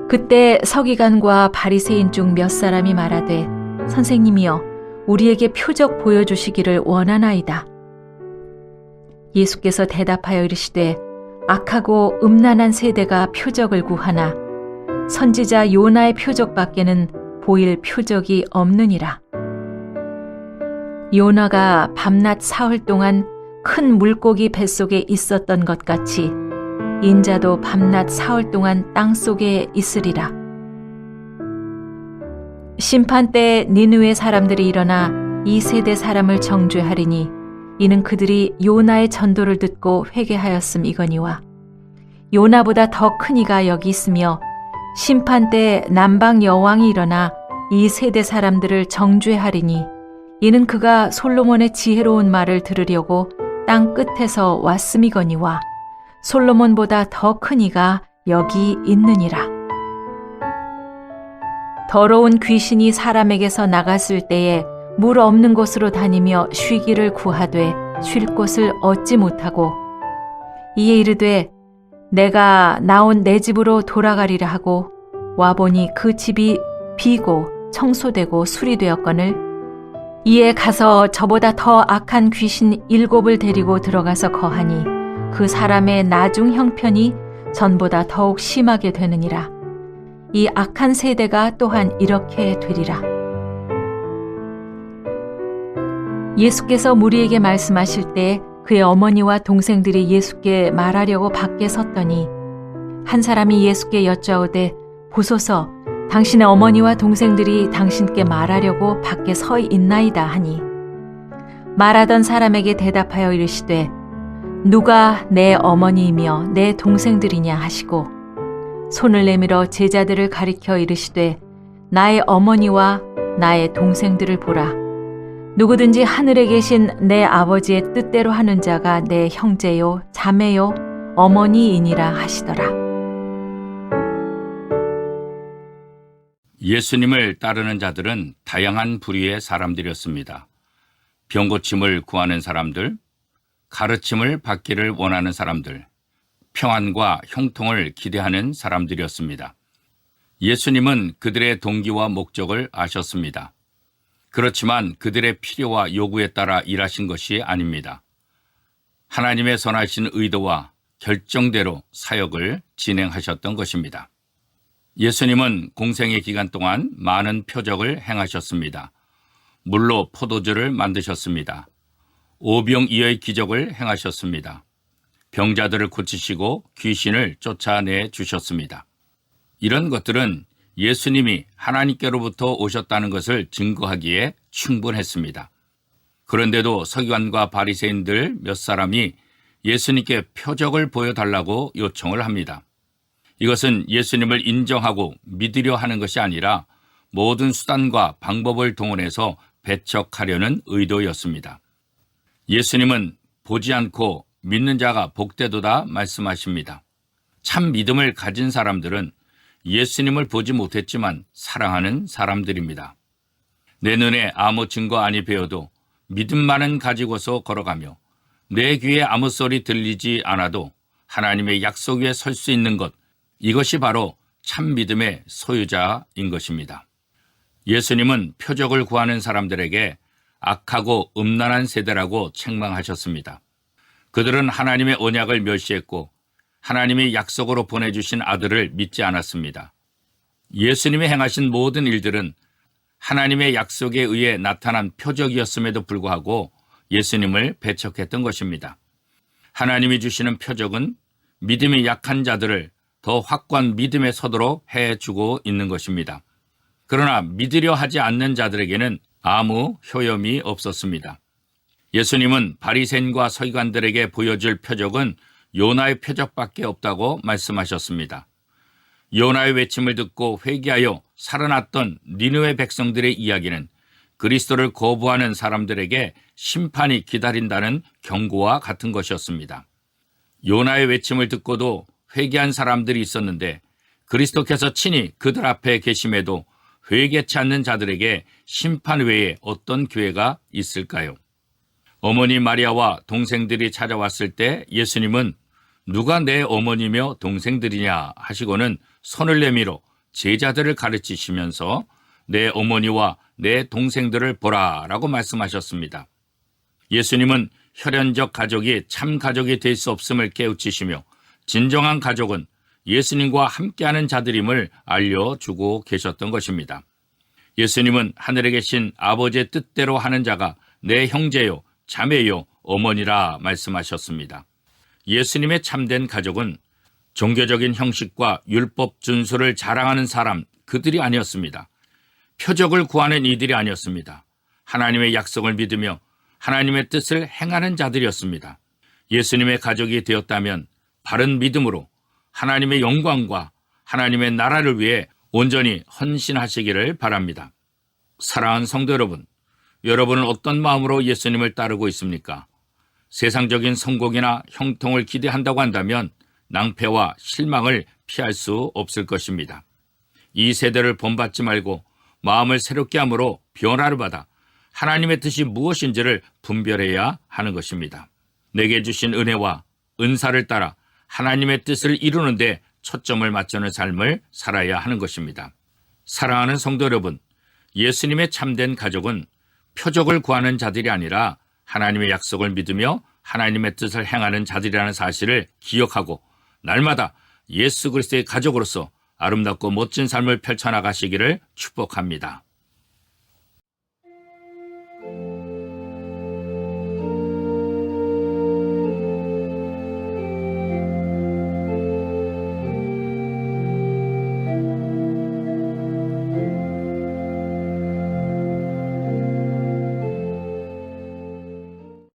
그때 서기관과 바리새인 중 몇 사람이 말하되 선생님이여 우리에게 표적 보여주시기를 원하나이다. 예수께서 대답하여 이르시되 악하고 음란한 세대가 표적을 구하나 선지자 요나의 표적밖에는 보일 표적이 없느니라. 요나가 밤낮 사흘 동안 큰 물고기 뱃속에 있었던 것 같이 인자도 밤낮 사흘 동안 땅속에 있으리라. 심판 때에 니느웨 사람들이 일어나 이 세대 사람을 정죄하리니 이는 그들이 요나의 전도를 듣고 회개하였음이거니와 요나보다 더 큰 이가 여기 있으며 심판 때에 남방 여왕이 일어나 이 세대 사람들을 정죄하리니 이는 그가 솔로몬의 지혜로운 말을 들으려고 땅 끝에서 왔음이거니와 솔로몬보다 더 큰 이가 여기 있느니라. 더러운 귀신이 사람에게서 나갔을 때에 물 없는 곳으로 다니며 쉬기를 구하되 쉴 곳을 얻지 못하고 이에 이르되 내가 나온 내 집으로 돌아가리라 하고 와보니 그 집이 비고 청소되고 수리되었거늘 이에 가서 저보다 더 악한 귀신 7을 데리고 들어가서 거하니 그 사람의 나중 형편이 전보다 더욱 심하게 되느니라. 이 악한 세대가 또한 이렇게 되리라. 예수께서 무리에게 말씀하실 때 그의 어머니와 동생들이 예수께 말하려고 밖에 섰더니 한 사람이 예수께 여짜오되 보소서 당신의 어머니와 동생들이 당신께 말하려고 밖에 서 있나이다 하니 말하던 사람에게 대답하여 이르시되 누가 내 어머니이며 내 동생들이냐 하시고 손을 내밀어 제자들을 가리켜 이르시되 나의 어머니와 나의 동생들을 보라. 누구든지 하늘에 계신 내 아버지의 뜻대로 하는 자가 내 형제요 자매요 어머니이니라 하시더라. 예수님을 따르는 자들은 다양한 부류의 사람들이었습니다. 병고침을 구하는 사람들, 가르침을 받기를 원하는 사람들, 평안과 형통을 기대하는 사람들이었습니다. 예수님은 그들의 동기와 목적을 아셨습니다. 그렇지만 그들의 필요와 요구에 따라 일하신 것이 아닙니다. 하나님의 선하신 의도와 결정대로 사역을 진행하셨던 것입니다. 예수님은 공생의 기간 동안 많은 표적을 행하셨습니다. 물로 포도주를 만드셨습니다. 오병이어의 기적을 행하셨습니다. 병자들을 고치시고 귀신을 쫓아내 주셨습니다. 이런 것들은 예수님이 하나님께로부터 오셨다는 것을 증거하기에 충분했습니다. 그런데도 서기관과 바리새인들 몇 사람이 예수님께 표적을 보여달라고 요청을 합니다. 이것은 예수님을 인정하고 믿으려 하는 것이 아니라 모든 수단과 방법을 동원해서 배척하려는 의도였습니다. 예수님은 보지 않고 믿는 자가 복되도다 말씀하십니다. 참 믿음을 가진 사람들은 예수님을 보지 못했지만 사랑하는 사람들입니다. 내 눈에 아무 증거 아니 배어도 믿음만은 가지고서 걸어가며 내 귀에 아무 소리 들리지 않아도 하나님의 약속 위에 설 수 있는 것, 이것이 바로 참 믿음의 소유자인 것입니다. 예수님은 표적을 구하는 사람들에게 악하고 음란한 세대라고 책망하셨습니다. 그들은 하나님의 언약을 멸시했고 하나님의 약속으로 보내주신 아들을 믿지 않았습니다. 예수님이 행하신 모든 일들은 하나님의 약속에 의해 나타난 표적이었음에도 불구하고 예수님을 배척했던 것입니다. 하나님이 주시는 표적은 믿음이 약한 자들을 더 확고한 믿음에 서도록 해주고 있는 것입니다. 그러나 믿으려 하지 않는 자들에게는 아무 효험이 없었습니다. 예수님은 바리새인과 서기관들에게 보여줄 표적은 요나의 표적밖에 없다고 말씀하셨습니다. 요나의 외침을 듣고 회개하여 살아났던 니느웨 백성들의 이야기는 그리스도를 거부하는 사람들에게 심판이 기다린다는 경고와 같은 것이었습니다. 요나의 외침을 듣고도 회개한 사람들이 있었는데 그리스도께서 친히 그들 앞에 계심에도 회개치 않는 자들에게 심판 외에 어떤 기회가 있을까요? 어머니 마리아와 동생들이 찾아왔을 때 예수님은 누가 내 어머니며 동생들이냐 하시고는 손을 내밀어 제자들을 가르치시면서 내 어머니와 내 동생들을 보라라고 말씀하셨습니다. 예수님은 혈연적 가족이 참 가족이 될 수 없음을 깨우치시며 진정한 가족은 예수님과 함께하는 자들임을 알려주고 계셨던 것입니다. 예수님은 하늘에 계신 아버지의 뜻대로 하는 자가 내 형제요, 자매요, 어머니라 말씀하셨습니다. 예수님의 참된 가족은 종교적인 형식과 율법 준수를 자랑하는 사람, 그들이 아니었습니다. 표적을 구하는 이들이 아니었습니다. 하나님의 약속을 믿으며 하나님의 뜻을 행하는 자들이었습니다. 예수님의 가족이 되었다면 바른 믿음으로 하나님의 영광과 하나님의 나라를 위해 온전히 헌신하시기를 바랍니다. 사랑하는 성도 여러분, 여러분은 어떤 마음으로 예수님을 따르고 있습니까? 세상적인 성공이나 형통을 기대한다고 한다면 낭패와 실망을 피할 수 없을 것입니다. 이 세대를 본받지 말고 마음을 새롭게 함으로 변화를 받아 하나님의 뜻이 무엇인지를 분별해야 하는 것입니다. 내게 주신 은혜와 은사를 따라 하나님의 뜻을 이루는 데 초점을 맞추는 삶을 살아야 하는 것입니다. 사랑하는 성도 여러분, 예수님의 참된 가족은 표적을 구하는 자들이 아니라 하나님의 약속을 믿으며 하나님의 뜻을 행하는 자들이라는 사실을 기억하고 날마다 예수 그리스도의 가족으로서 아름답고 멋진 삶을 펼쳐나가시기를 축복합니다.